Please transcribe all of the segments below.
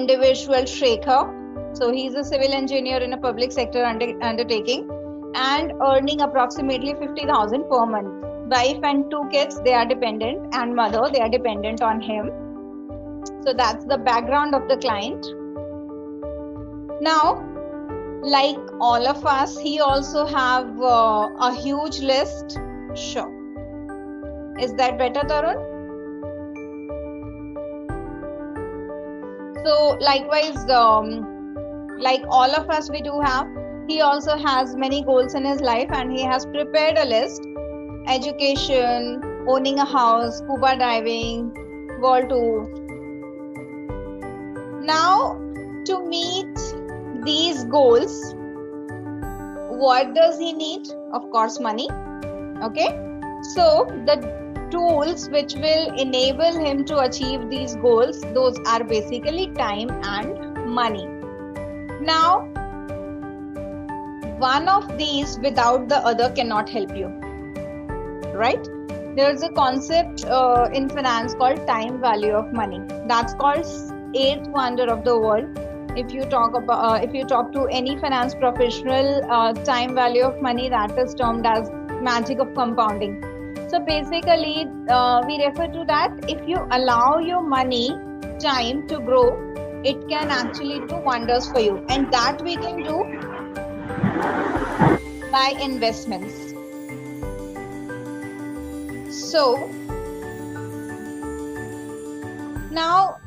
individual Shekhar. So he's a civil engineer in a public sector undertaking and earning approximately 50,000 per month. Wife and 2 kids, they are dependent, and mother, they are dependent on him. So that's the background of the client. Now, like all of us, he also have a huge list. Sure. Is that better, Tarun? So likewise, like all of us, we do have, he also has many goals in his life, and he has prepared a list: education, owning a house, scuba diving, world tour. Now, to meet these goals, what does he need? Of course, money. Okay. So the tools which will enable him to achieve these goals, those are basically time and money. Now, one of these without the other cannot help you, right? There's a concept in finance called time value of money. That's called eighth wonder of the world. If you talk to any finance professional, time value of money, that is termed as magic of compounding. So basically, we refer to that if you allow your money time to grow, it can actually do wonders for you, and that we can do by investments. So now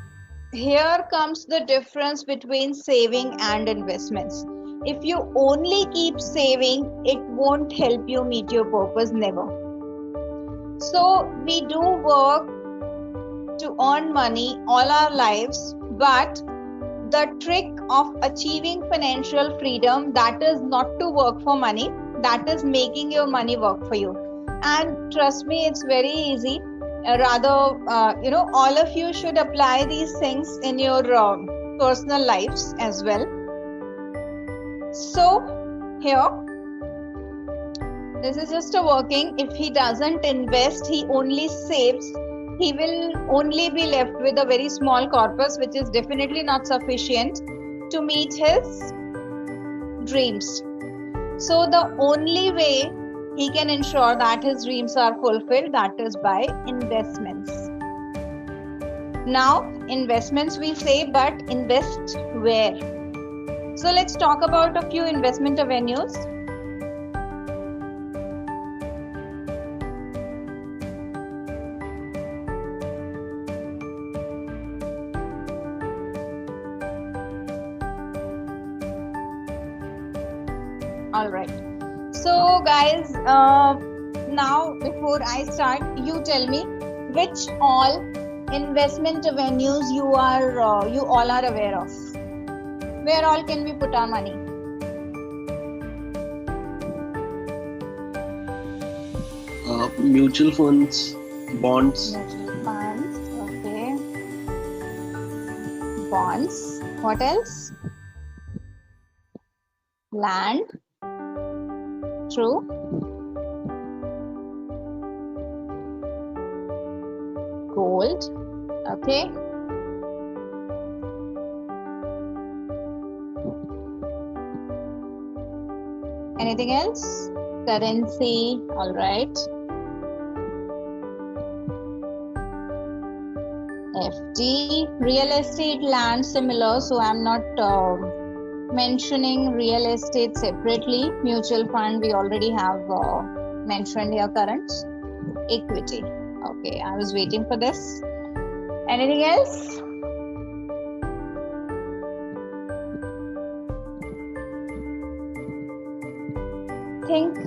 here comes the difference between saving and investments. If you only keep saving, it won't help you meet your purpose, never. So we do work to earn money all our lives, but the trick of achieving financial freedom, that is not to work for money, that is making your money work for you. And trust me, it's very easy. All of you should apply these things in your personal lives as well. So here, this is just a working. If he doesn't invest, he only saves, he will only be left with a very small corpus, which is definitely not sufficient to meet his dreams. So the only way he can ensure that his dreams are fulfilled, that is by investments. Now, investments we say, but invest where? So let's talk about a few investment avenues. All right. So guys, now before I start, you tell me which all investment avenues you all are aware of. Where all can we put our money? Mutual funds, bonds. Mutual funds, okay. Bonds. What else? Land. True. Gold. Okay. Anything else? Currency. All right. FD. Real estate, land, similar. So I'm not mentioning real estate separately. Mutual fund we already have mentioned here. Currents. Equity. Okay, I was waiting for this. Anything else? Think.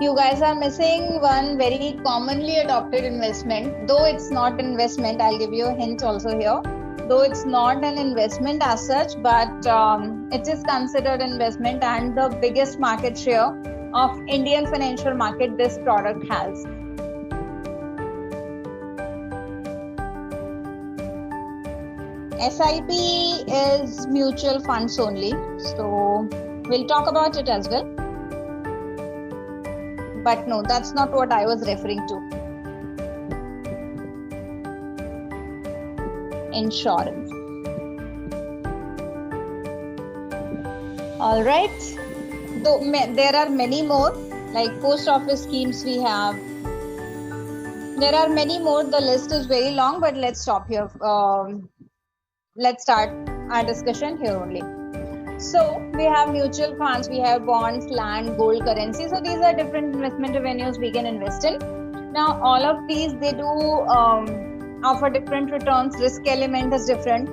You guys are missing one very commonly adopted investment. Though it's not investment, I'll give you a hint also here. Though it's not an investment as such, but it is considered investment, and the biggest market share of Indian financial market this product has. SIP is mutual funds only, so we'll talk about it as well. But no, that's not what I was referring to. Insurance. All right. Though there are many more, like post office schemes we have. There are many more. The list is very long, but let's stop here. Let's start our discussion here only. So we have mutual funds, we have bonds, land, gold, currency. So these are different investment avenues we can invest in. Now all of these, they do offer different returns. Risk element is different.